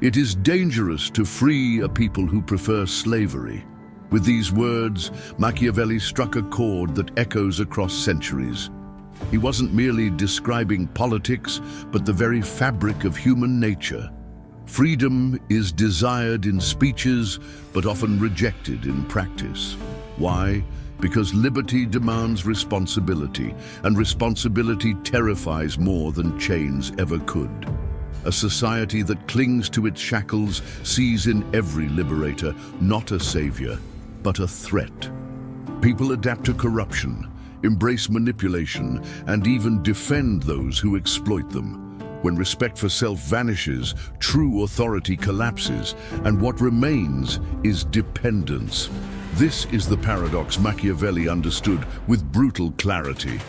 It is dangerous to free a people who prefer slavery. With these words, Machiavelli struck a chord that echoes across centuries. He wasn't merely describing politics, but the very fabric of human nature. Freedom is desired in speeches, but often rejected in practice. Why? Because liberty demands responsibility, and responsibility terrifies more than chains ever could. A society that clings to its shackles sees in every liberator not a savior, but a threat. People adapt to corruption, embrace manipulation, and even defend those who exploit them. When respect for self vanishes, true authority collapses, and what remains is dependence. This is the paradox Machiavelli understood with brutal clarity.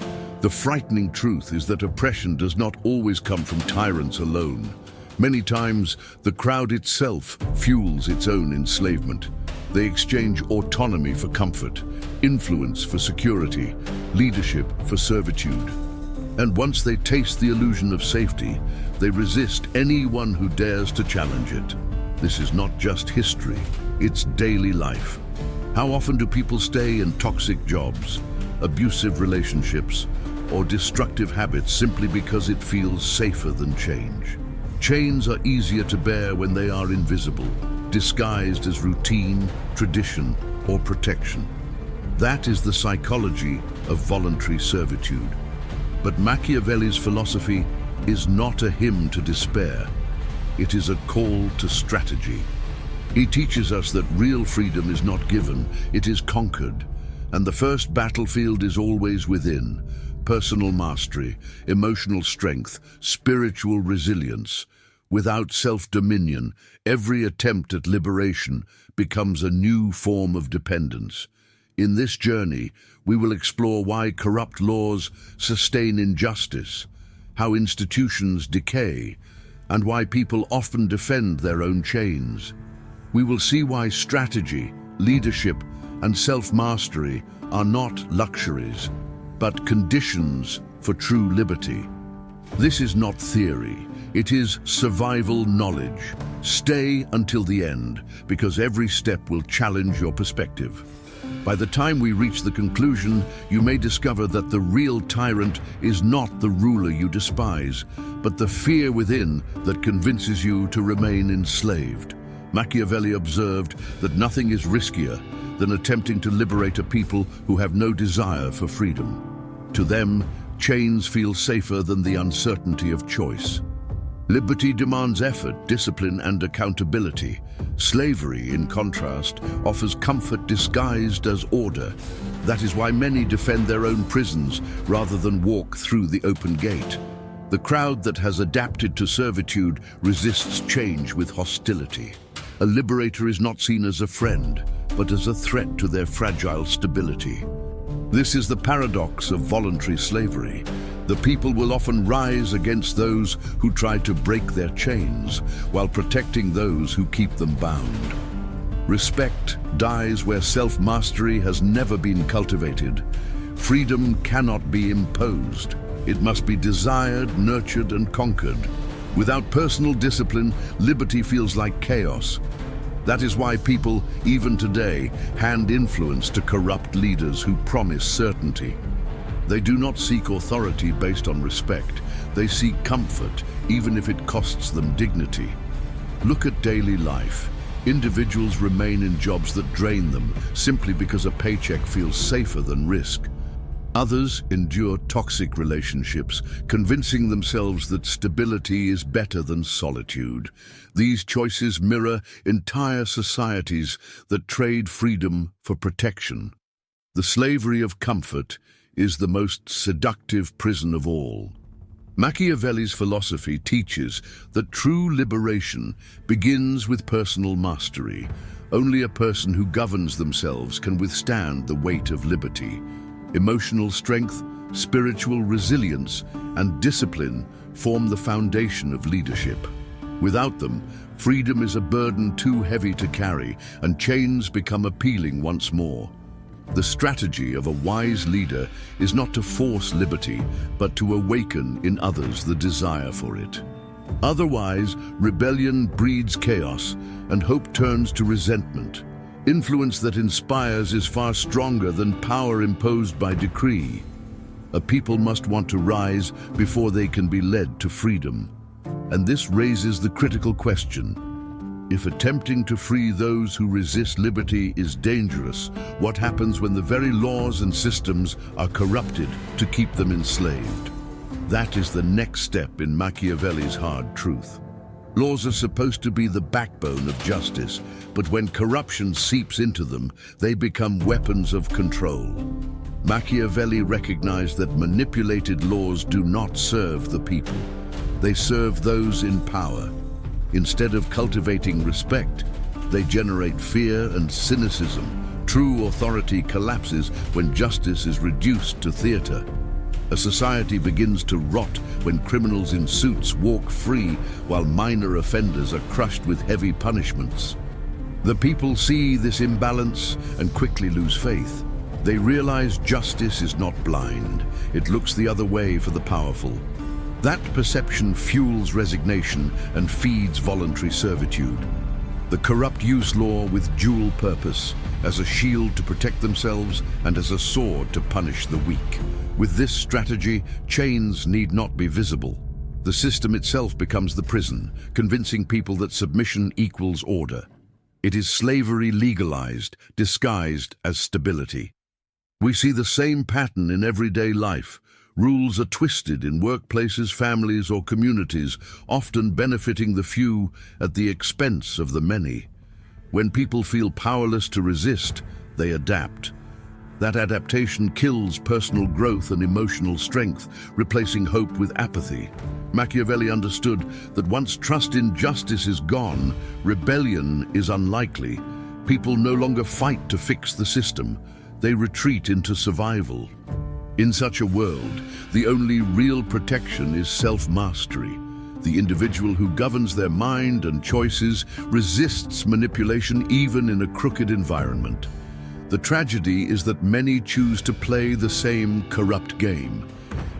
The frightening truth is that oppression does not always come from tyrants alone. Many times, the crowd itself fuels its own enslavement. They exchange autonomy for comfort, influence for security, leadership for servitude. And once they taste the illusion of safety, they resist anyone who dares to challenge it. This is not just history, it's daily life. How often do people stay in toxic jobs, abusive relationships, or destructive habits simply because it feels safer than change? Chains are easier to bear when they are invisible, disguised as routine, tradition, or protection. That is the psychology of voluntary servitude. But Machiavelli's philosophy is not a hymn to despair. It is a call to strategy. He teaches us that real freedom is not given, it is conquered. And the first battlefield is always within. Personal mastery, emotional strength, spiritual resilience. Without self-dominion, every attempt at liberation becomes a new form of dependence. In this journey, we will explore why corrupt laws sustain injustice, how institutions decay, and why people often defend their own chains. We will see why strategy, leadership, and self-mastery are not luxuries, but conditions for true liberty. This is not theory, it is survival knowledge. Stay until the end, because every step will challenge your perspective. By the time we reach the conclusion, you may discover that the real tyrant is not the ruler you despise, but the fear within that convinces you to remain enslaved. Machiavelli observed that nothing is riskier than attempting to liberate a people who have no desire for freedom. To them, chains feel safer than the uncertainty of choice. Liberty demands effort, discipline, and accountability. Slavery, in contrast, offers comfort disguised as order. That is why many defend their own prisons rather than walk through the open gate. The crowd that has adapted to servitude resists change with hostility. A liberator is not seen as a friend, but as a threat to their fragile stability. This is the paradox of voluntary slavery. The people will often rise against those who try to break their chains, while protecting those who keep them bound. Respect dies where self-mastery has never been cultivated. Freedom cannot be imposed. It must be desired, nurtured, and conquered. Without personal discipline, liberty feels like chaos. That is why people, even today, hand influence to corrupt leaders who promise certainty. They do not seek authority based on respect. They seek comfort, even if it costs them dignity. Look at daily life. Individuals remain in jobs that drain them simply because a paycheck feels safer than risk. Others endure toxic relationships, convincing themselves that stability is better than solitude. These choices mirror entire societies that trade freedom for protection. The slavery of comfort is the most seductive prison of all. Machiavelli's philosophy teaches that true liberation begins with personal mastery. Only a person who governs themselves can withstand the weight of liberty. Emotional strength, spiritual resilience, and discipline form the foundation of leadership. Without them, freedom is a burden too heavy to carry, and chains become appealing once more. The strategy of a wise leader is not to force liberty, but to awaken in others the desire for it. Otherwise, rebellion breeds chaos, and hope turns to resentment. Influence that inspires is far stronger than power imposed by decree. A people must want to rise before they can be led to freedom. And this raises the critical question: if attempting to free those who resist liberty is dangerous, what happens when the very laws and systems are corrupted to keep them enslaved? That is the next step in Machiavelli's hard truth. Laws are supposed to be the backbone of justice, but when corruption seeps into them, they become weapons of control. Machiavelli recognized that manipulated laws do not serve the people. They serve those in power. Instead of cultivating respect, they generate fear and cynicism. True authority collapses when justice is reduced to theater. A society begins to rot when criminals in suits walk free while minor offenders are crushed with heavy punishments. The people see this imbalance and quickly lose faith. They realize justice is not blind. It looks the other way for the powerful. That perception fuels resignation and feeds voluntary servitude. The corrupt use law with dual purpose, as a shield to protect themselves and as a sword to punish the weak. With this strategy, chains need not be visible. The system itself becomes the prison, convincing people that submission equals order. It is slavery legalized, disguised as stability. We see the same pattern in everyday life. Rules are twisted in workplaces, families, or communities, often benefiting the few at the expense of the many. When people feel powerless to resist, they adapt. That adaptation kills personal growth and emotional strength, replacing hope with apathy. Machiavelli understood that once trust in justice is gone, rebellion is unlikely. People no longer fight to fix the system. They retreat into survival. In such a world, the only real protection is self-mastery. The individual who governs their mind and choices resists manipulation even in a crooked environment. The tragedy is that many choose to play the same corrupt game.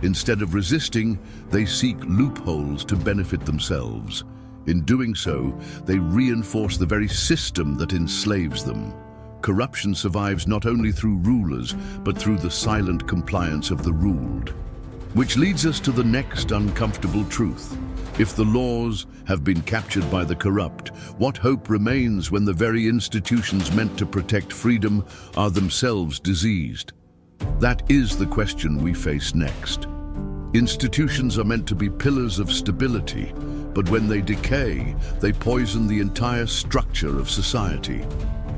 Instead of resisting, they seek loopholes to benefit themselves. In doing so, they reinforce the very system that enslaves them. Corruption survives not only through rulers, but through the silent compliance of the ruled. Which leads us to the next uncomfortable truth. If the laws have been captured by the corrupt, what hope remains when the very institutions meant to protect freedom are themselves diseased? That is the question we face next. Institutions are meant to be pillars of stability, but when they decay, they poison the entire structure of society.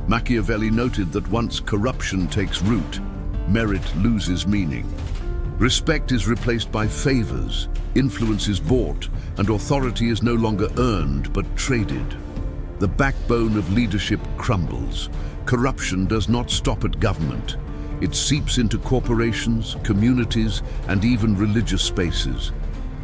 Machiavelli noted that once corruption takes root, merit loses meaning. Respect is replaced by favors, influence is bought, and authority is no longer earned but traded. The backbone of leadership crumbles. Corruption does not stop at government. It seeps into corporations, communities, and even religious spaces.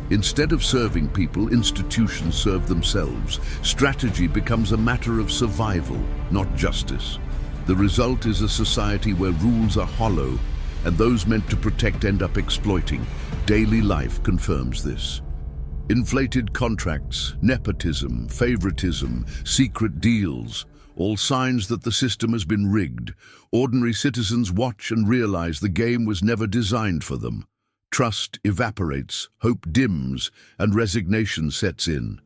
Instead of serving people, institutions serve themselves. Strategy becomes a matter of survival, not justice. The result is a society where rules are hollow, and those meant to protect end up exploiting. Daily life confirms this. Inflated contracts, nepotism, favoritism, secret deals, all signs that the system has been rigged. Ordinary citizens watch and realize the game was never designed for them. Trust evaporates, hope dims, and resignation sets in.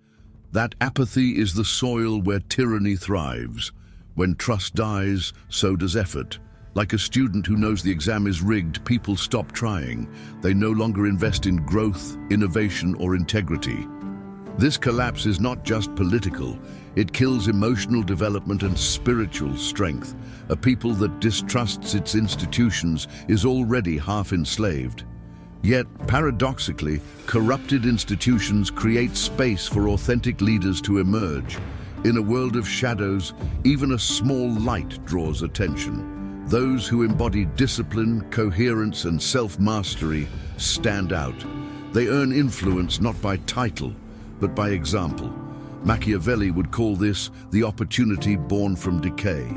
That apathy is the soil where tyranny thrives. When trust dies, so does effort. Like a student who knows the exam is rigged, people stop trying. They no longer invest in growth, innovation, or integrity. This collapse is not just political. It kills emotional development and spiritual strength. A people that distrusts its institutions is already half enslaved. Yet, paradoxically, corrupted institutions create space for authentic leaders to emerge. In a world of shadows, even a small light draws attention. Those who embody discipline, coherence, and self-mastery stand out. They earn influence not by title, but by example. Machiavelli would call this the opportunity born from decay.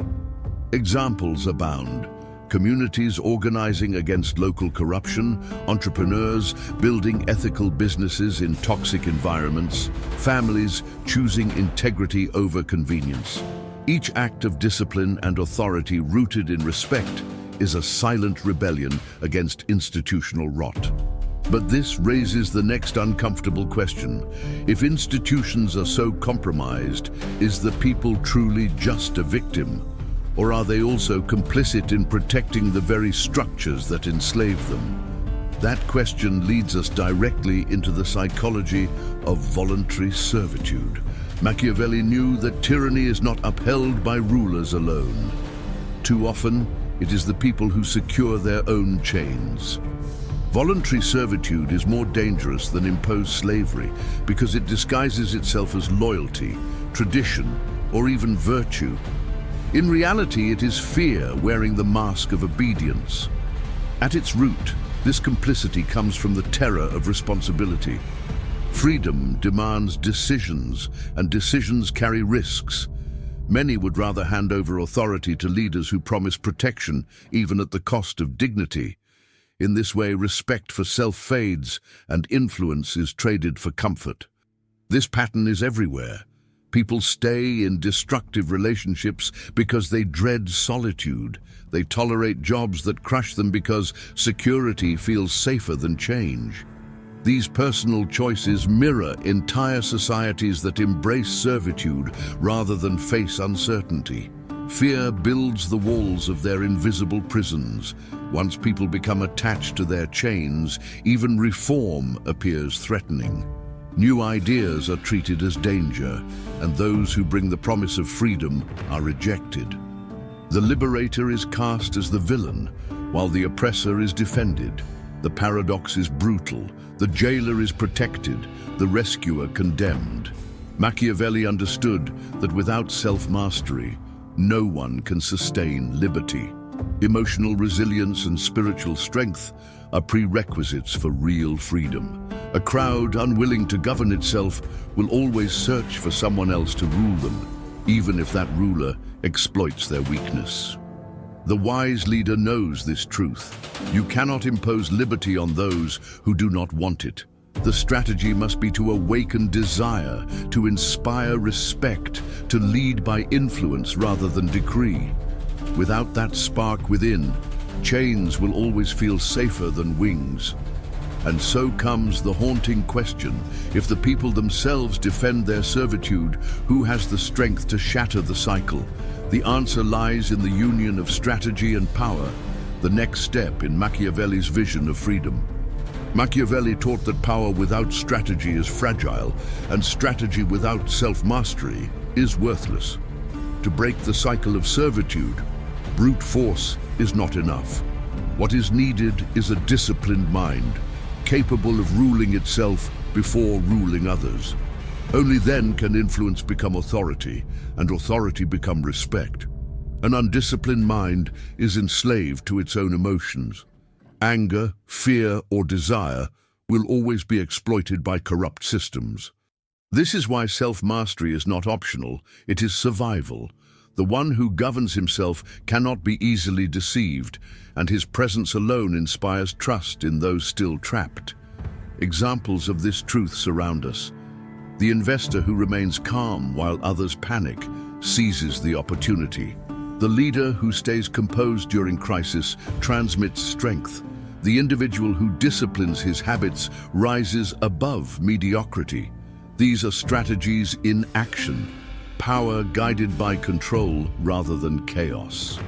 Examples abound. communities organizing against local corruption, entrepreneurs building ethical businesses in toxic environments, families choosing integrity over convenience. Each act of discipline and authority rooted in respect is a silent rebellion against institutional rot. But this raises the next uncomfortable question. If institutions are so compromised, is the people truly just a victim? Or are they also complicit in protecting the very structures that enslave them? That question leads us directly into the psychology of voluntary servitude. Machiavelli knew that tyranny is not upheld by rulers alone. Too often, it is the people who secure their own chains. Voluntary servitude is more dangerous than imposed slavery because it disguises itself as loyalty, tradition, or even virtue. In reality, it is fear wearing the mask of obedience. At its root, this complicity comes from the terror of responsibility. Freedom demands decisions, and decisions carry risks. Many would rather hand over authority to leaders who promise protection, even at the cost of dignity. In this way, respect for self fades, and influence is traded for comfort. This pattern is everywhere. People stay in destructive relationships because they dread solitude. They tolerate jobs that crush them because security feels safer than change. These personal choices mirror entire societies that embrace servitude rather than face uncertainty. Fear builds the walls of their invisible prisons. Once people become attached to their chains, even reform appears threatening. New ideas are treated as danger, and those who bring the promise of freedom are rejected. The liberator is cast as the villain, while the oppressor is defended. The paradox is brutal. The jailer is protected, the rescuer condemned. Machiavelli understood that without self-mastery, no one can sustain liberty. Emotional resilience and spiritual strength are prerequisites for real freedom. A crowd unwilling to govern itself will always search for someone else to rule them, even if that ruler exploits their weakness. The wise leader knows this truth. You cannot impose liberty on those who do not want it. The strategy must be to awaken desire, to inspire respect, to lead by influence rather than decree. Without that spark within, chains will always feel safer than wings. And so comes the haunting question: if the people themselves defend their servitude, who has the strength to shatter the cycle? The answer lies in the union of strategy and power, the next step in Machiavelli's vision of freedom. Machiavelli taught that power without strategy is fragile, and strategy without self-mastery is worthless. To break the cycle of servitude, brute force is not enough. What is needed is a disciplined mind, capable of ruling itself before ruling others. Only then can influence become authority, and authority become respect. An undisciplined mind is enslaved to its own emotions. Anger, fear, or desire will always be exploited by corrupt systems. This is why self-mastery is not optional, it is survival. The one who governs himself cannot be easily deceived, and his presence alone inspires trust in those still trapped. Examples of this truth surround us. The investor who remains calm while others panic seizes the opportunity. The leader who stays composed during crisis transmits strength. The individual who disciplines his habits rises above mediocrity. These are strategies in action, power guided by control rather than chaos.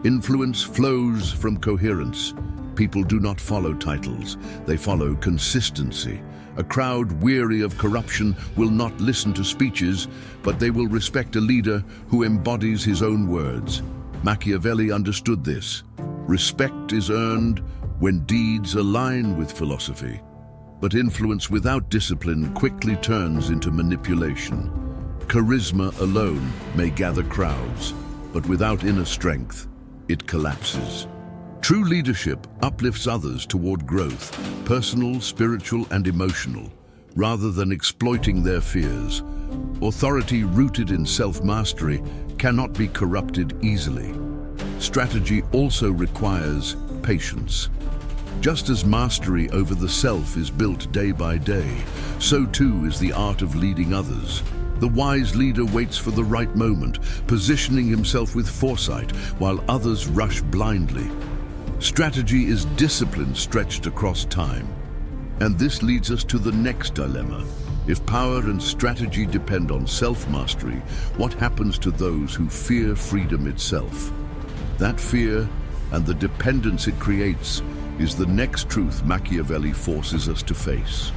Influence flows from coherence. People do not follow titles, they follow consistency. A crowd weary of corruption will not listen to speeches, but they will respect a leader who embodies his own words. Machiavelli understood this. Respect is earned when deeds align with philosophy. But influence without discipline quickly turns into manipulation. Charisma alone may gather crowds, but without inner strength, it collapses. True leadership uplifts others toward growth, personal, spiritual, and emotional, rather than exploiting their fears. Authority rooted in self-mastery cannot be corrupted easily. strategy also requires patience. Just as mastery over the self is built day by day, so too is the art of leading others. The wise leader waits for the right moment, positioning himself with foresight while others rush blindly. Strategy is discipline stretched across time. And this leads us to the next dilemma. If power and strategy depend on self-mastery, what happens to those who fear freedom itself? That fear and the dependence it creates is the next truth Machiavelli forces us to face.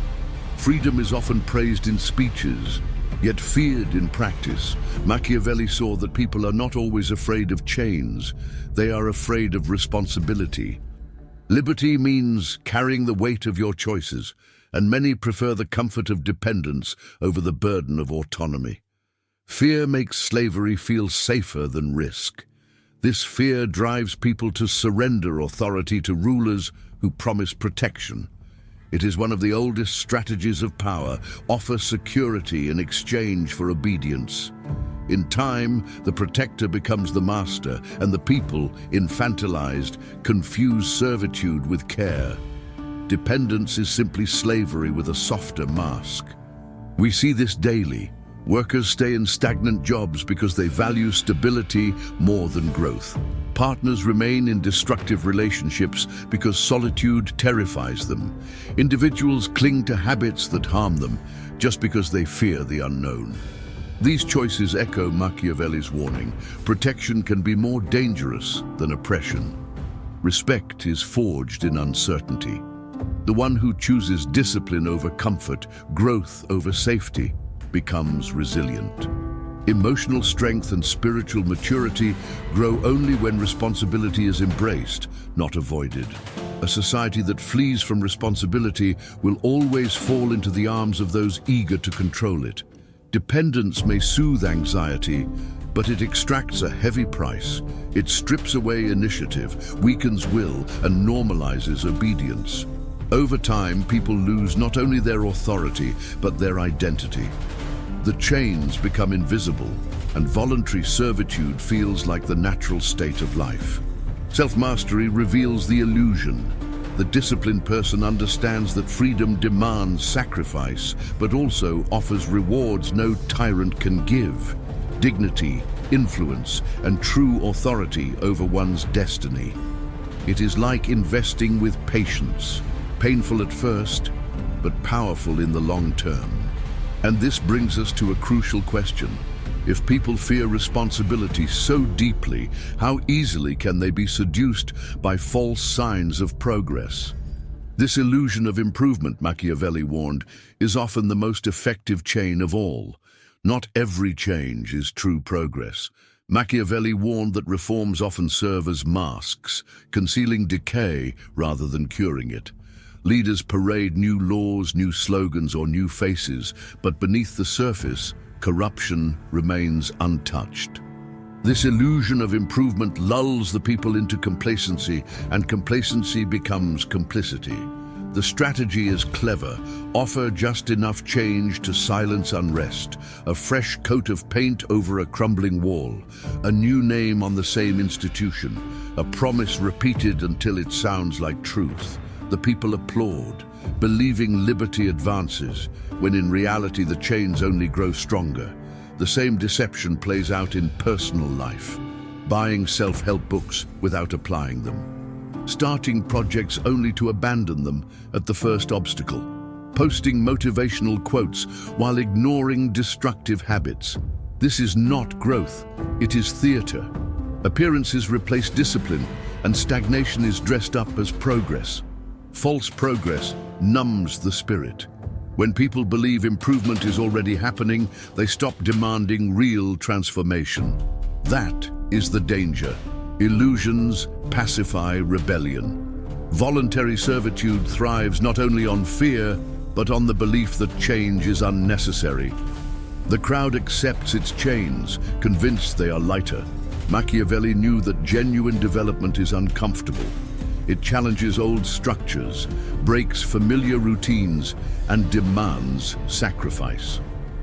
Freedom is often praised in speeches, yet feared in practice. Machiavelli saw that people are not always afraid of chains, they are afraid of responsibility. Liberty means carrying the weight of your choices, and many prefer the comfort of dependence over the burden of autonomy. Fear makes slavery feel safer than risk. This fear drives people to surrender authority to rulers who promise protection. It is one of the oldest strategies of power, offer security in exchange for obedience. In time, the protector becomes the master, and the people, infantilized, confuse servitude with care. Dependence is simply slavery with a softer mask. We see this daily. Workers stay in stagnant jobs because they value stability more than growth. Partners remain in destructive relationships because solitude terrifies them. Individuals cling to habits that harm them just because they fear the unknown. These choices echo Machiavelli's warning: protection can be more dangerous than oppression. Respect is forged in uncertainty. The one who chooses discipline over comfort, growth over safety, becomes resilient. Emotional strength and spiritual maturity grow only when responsibility is embraced, not avoided. A society that flees from responsibility will always fall into the arms of those eager to control it. Dependence may soothe anxiety, but it extracts a heavy price. It strips away initiative, weakens will, and normalizes obedience. Over time, people lose not only their authority, but their identity. The chains become invisible, and voluntary servitude feels like the natural state of life. Self-mastery reveals the illusion. The disciplined person understands that freedom demands sacrifice, but also offers rewards no tyrant can give: dignity, influence, and true authority over one's destiny. It is like investing with patience, painful at first, but powerful in the long term. And this brings us to a crucial question. If people fear responsibility so deeply, how easily can they be seduced by false signs of progress? This illusion of improvement, Machiavelli warned, is often the most effective chain of all. Not every change is true progress. Machiavelli warned that reforms often serve as masks, concealing decay rather than curing it. Leaders parade new laws, new slogans, or new faces, but beneath the surface, corruption remains untouched. This illusion of improvement lulls the people into complacency, and complacency becomes complicity. The strategy is clever: offer just enough change to silence unrest, a fresh coat of paint over a crumbling wall, a new name on the same institution, a promise repeated until it sounds like truth. The people applaud, believing liberty advances, when in reality the chains only grow stronger. The same deception plays out in personal life: buying self-help books without applying them, starting projects only to abandon them at the first obstacle, posting motivational quotes while ignoring destructive habits. This is not growth, it is theater. Appearances replace discipline, and stagnation is dressed up as progress. False progress numbs the spirit. When people believe improvement is already happening, they stop demanding real transformation. That is the danger. Illusions pacify rebellion. Voluntary servitude thrives not only on fear, but on the belief that change is unnecessary. The crowd accepts its chains, convinced they are lighter. Machiavelli knew that genuine development is uncomfortable. It challenges old structures, breaks familiar routines, and demands sacrifice.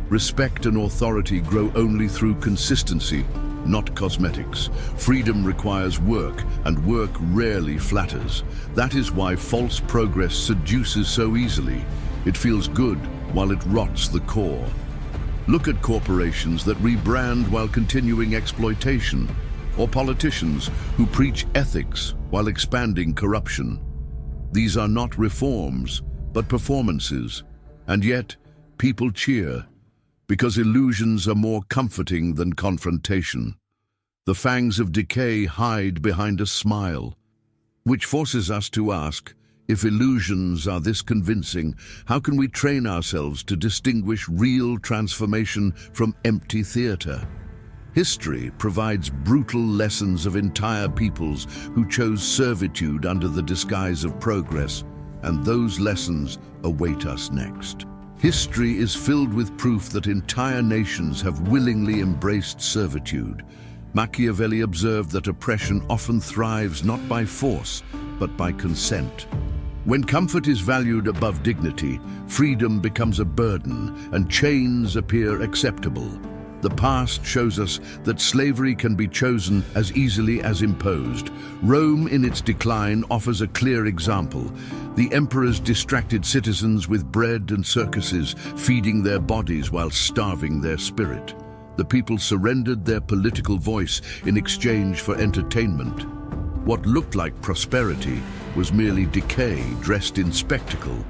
Respect and authority grow only through consistency, not cosmetics. Freedom requires work, and work rarely flatters. That is why false progress seduces so easily. It feels good while it rots the core. Look at corporations that rebrand while continuing exploitation, or politicians who preach ethics while expanding corruption. These are not reforms, but performances, and yet people cheer, because illusions are more comforting than confrontation. The fangs of decay hide behind a smile, which forces us to ask, if illusions are this convincing, how can we train ourselves to distinguish real transformation from empty theater? History provides brutal lessons of entire peoples who chose servitude under the disguise of progress, and those lessons await us next. History is filled with proof that entire nations have willingly embraced servitude. Machiavelli observed that oppression often thrives not by force, but by consent. When comfort is valued above dignity, freedom becomes a burden, and chains appear acceptable. The past shows us that slavery can be chosen as easily as imposed. Rome, in its decline, offers a clear example. The emperors distracted citizens with bread and circuses, feeding their bodies while starving their spirit. The people surrendered their political voice in exchange for entertainment. What looked like prosperity was merely decay dressed in spectacle.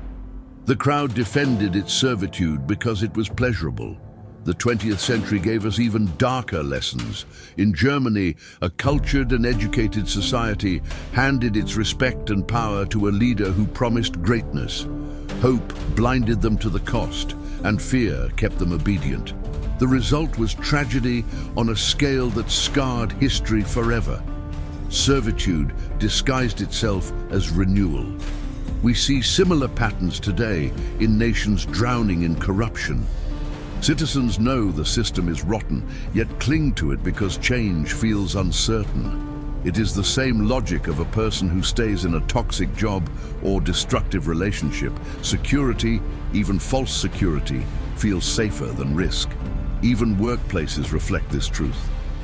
The crowd defended its servitude because it was pleasurable. The 20th century gave us even darker lessons. In Germany, a cultured and educated society handed its respect and power to a leader who promised greatness. Hope blinded them to the cost, and fear kept them obedient. The result was tragedy on a scale that scarred history forever. Servitude disguised itself as renewal. We see similar patterns today in nations drowning in corruption. Citizens know the system is rotten, yet cling to it because change feels uncertain. It is the same logic of a person who stays in a toxic job or destructive relationship. Security, even false security, feels safer than risk. Even workplaces reflect this truth.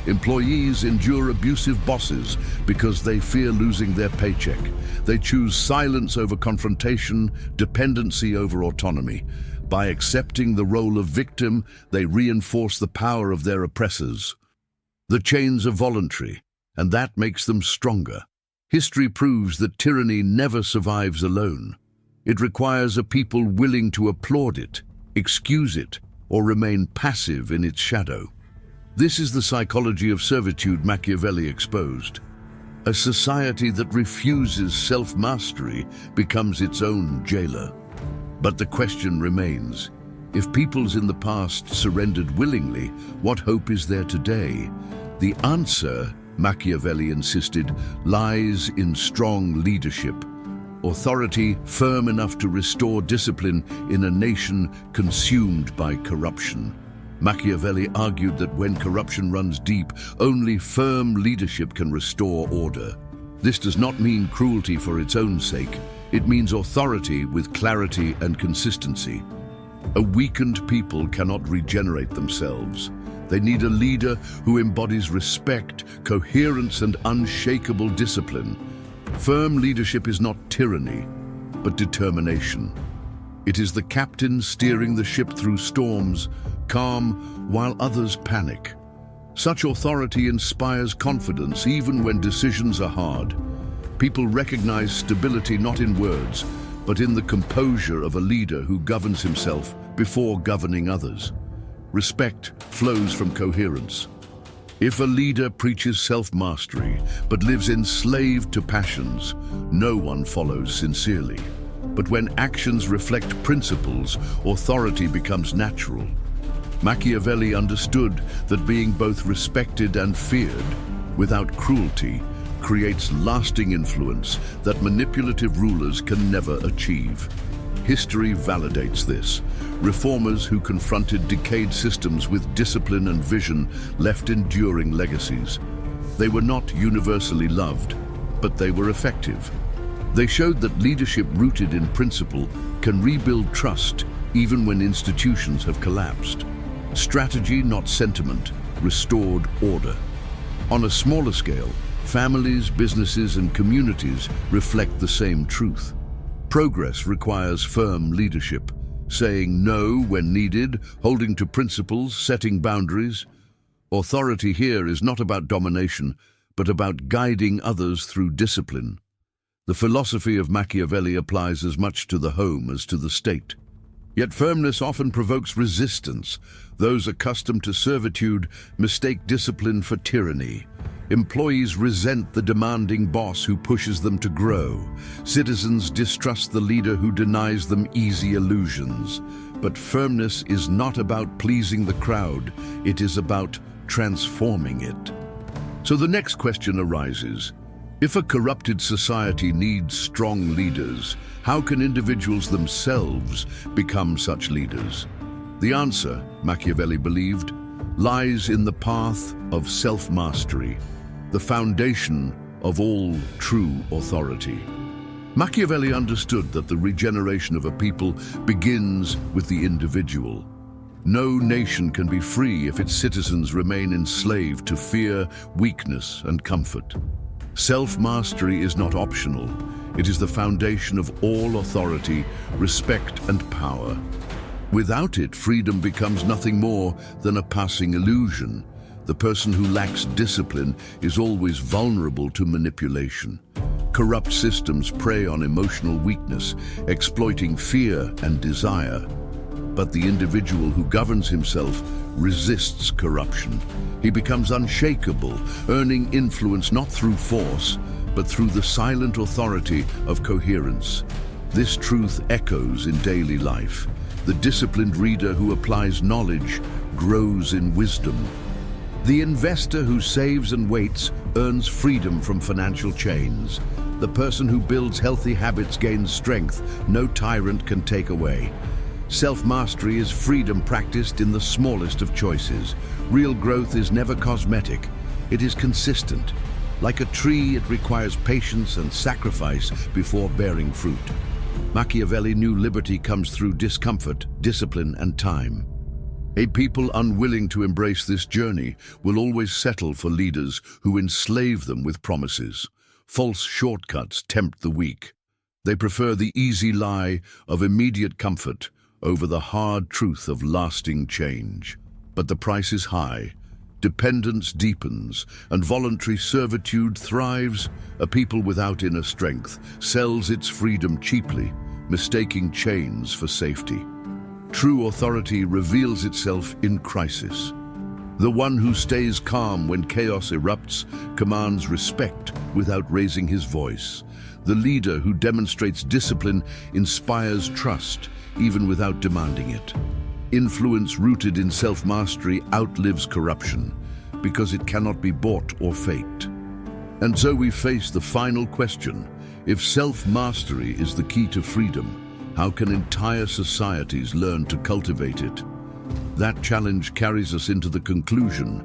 Employees endure abusive bosses because they fear losing their paycheck. They choose silence over confrontation, dependency over autonomy. By accepting the role of victim, they reinforce the power of their oppressors. The chains are voluntary, and that makes them stronger. History proves that tyranny never survives alone. It requires a people willing to applaud it, excuse it, or remain passive in its shadow. This is the psychology of servitude Machiavelli exposed. A society that refuses self-mastery becomes its own jailer. But the question remains, if peoples in the past surrendered willingly, what hope is there today? The answer, Machiavelli insisted, lies in strong leadership. Authority firm enough to restore discipline in a nation consumed by corruption. Machiavelli argued that when corruption runs deep, only firm leadership can restore order. This does not mean cruelty for its own sake. It means authority with clarity and consistency. A weakened people cannot regenerate themselves. They need a leader who embodies respect, coherence, and unshakable discipline. Firm leadership is not tyranny, but determination. It is the captain steering the ship through storms, calm while others panic. Such authority inspires confidence even when decisions are hard. People recognize stability not in words, but in the composure of a leader who governs himself before governing others. Respect flows from coherence. If a leader preaches self-mastery but lives enslaved to passions, no one follows sincerely. But when actions reflect principles, authority becomes natural. Machiavelli understood that being both respected and feared, without cruelty, creates lasting influence that manipulative rulers can never achieve. History validates this. Reformers who confronted decayed systems with discipline and vision left enduring legacies. They were not universally loved, but they were effective. They showed that leadership rooted in principle can rebuild trust even when institutions have collapsed. Strategy, not sentiment, restored order. On a smaller scale, families, businesses, and communities reflect the same truth. Progress requires firm leadership, saying no when needed, holding to principles, setting boundaries. Authority here is not about domination, but about guiding others through discipline. The philosophy of Machiavelli applies as much to the home as to the state. Yet firmness often provokes resistance. Those accustomed to servitude mistake discipline for tyranny. Employees resent the demanding boss who pushes them to grow. Citizens distrust the leader who denies them easy illusions. But firmness is not about pleasing the crowd, it is about transforming it. So the next question arises. If a corrupted society needs strong leaders, how can individuals themselves become such leaders? The answer, Machiavelli believed, lies in the path of self-mastery, the foundation of all true authority. Machiavelli understood that the regeneration of a people begins with the individual. No nation can be free if its citizens remain enslaved to fear, weakness, and comfort. Self-mastery is not optional. It is the foundation of all authority, respect, and power. Without it, freedom becomes nothing more than a passing illusion. The person who lacks discipline is always vulnerable to manipulation. Corrupt systems prey on emotional weakness, exploiting fear and desire. But the individual who governs himself resists corruption. He becomes unshakable, earning influence not through force, but through the silent authority of coherence. This truth echoes in daily life. The disciplined reader who applies knowledge grows in wisdom. The investor who saves and waits earns freedom from financial chains. The person who builds healthy habits gains strength no tyrant can take away. Self-mastery is freedom practiced in the smallest of choices. Real growth is never cosmetic. It is consistent. Like a tree, it requires patience and sacrifice before bearing fruit. Machiavelli knew liberty comes through discomfort, discipline, and time. A people unwilling to embrace this journey will always settle for leaders who enslave them with promises. False shortcuts tempt the weak. They prefer the easy lie of immediate comfort over the hard truth of lasting change. But the price is high. Dependence deepens, and voluntary servitude thrives. A people without inner strength sells its freedom cheaply, mistaking chains for safety. True authority reveals itself in crisis. The one who stays calm when chaos erupts commands respect without raising his voice. The leader who demonstrates discipline inspires trust, even without demanding it. Influence rooted in self-mastery outlives corruption, because it cannot be bought or faked. And so we face the final question. If self-mastery is the key to freedom, how can entire societies learn to cultivate it? That challenge carries us into the conclusion,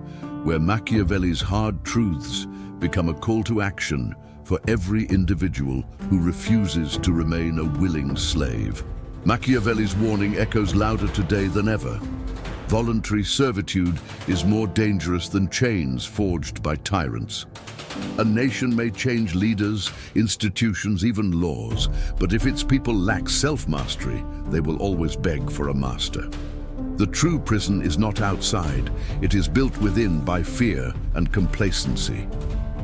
where Machiavelli's hard truths become a call to action for every individual who refuses to remain a willing slave. Machiavelli's warning echoes louder today than ever. Voluntary servitude is more dangerous than chains forged by tyrants. A nation may change leaders, institutions, even laws, but if its people lack self-mastery, they will always beg for a master. The true prison is not outside, it is built within by fear and complacency.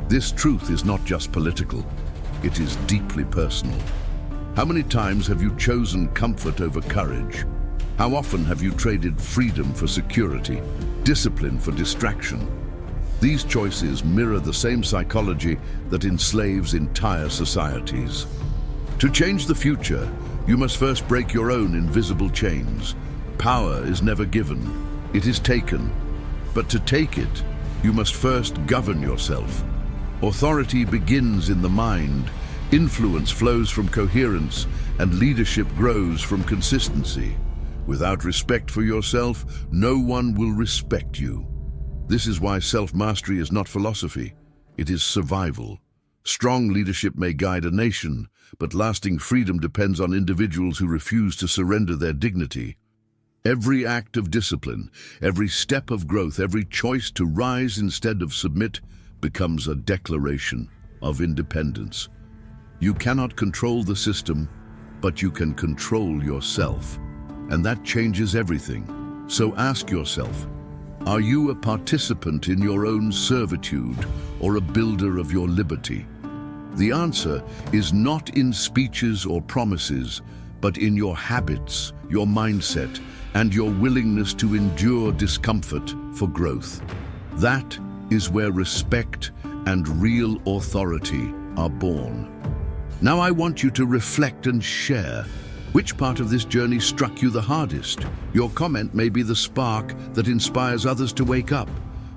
This truth is not just political, it is deeply personal. How many times have you chosen comfort over courage? How often have you traded freedom for security, discipline for distraction? These choices mirror the same psychology that enslaves entire societies. To change the future, you must first break your own invisible chains. Power is never given, it is taken. But to take it, you must first govern yourself. Authority begins in the mind, influence flows from coherence, and leadership grows from consistency. Without respect for yourself, no one will respect you. This is why self-mastery is not philosophy, it is survival. Strong leadership may guide a nation, but lasting freedom depends on individuals who refuse to surrender their dignity. Every act of discipline, every step of growth, every choice to rise instead of submit becomes a declaration of independence. You cannot control the system, but you can control yourself. And that changes everything. So ask yourself, are you a participant in your own servitude or a builder of your liberty? The answer is not in speeches or promises, but in your habits, your mindset, and your willingness to endure discomfort for growth. That is where respect and real authority are born. Now I want you to reflect and share. Which part of this journey struck you the hardest? Your comment may be the spark that inspires others to wake up.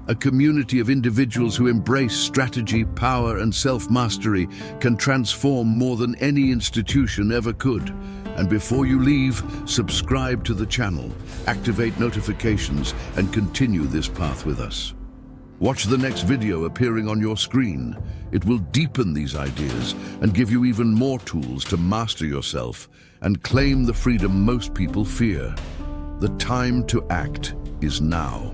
A community of individuals who embrace strategy, power, and self-mastery can transform more than any institution ever could. And before you leave, subscribe to the channel, activate notifications, and continue this path with us. Watch the next video appearing on your screen. It will deepen these ideas and give you even more tools to master yourself and claim the freedom most people fear. The time to act is now.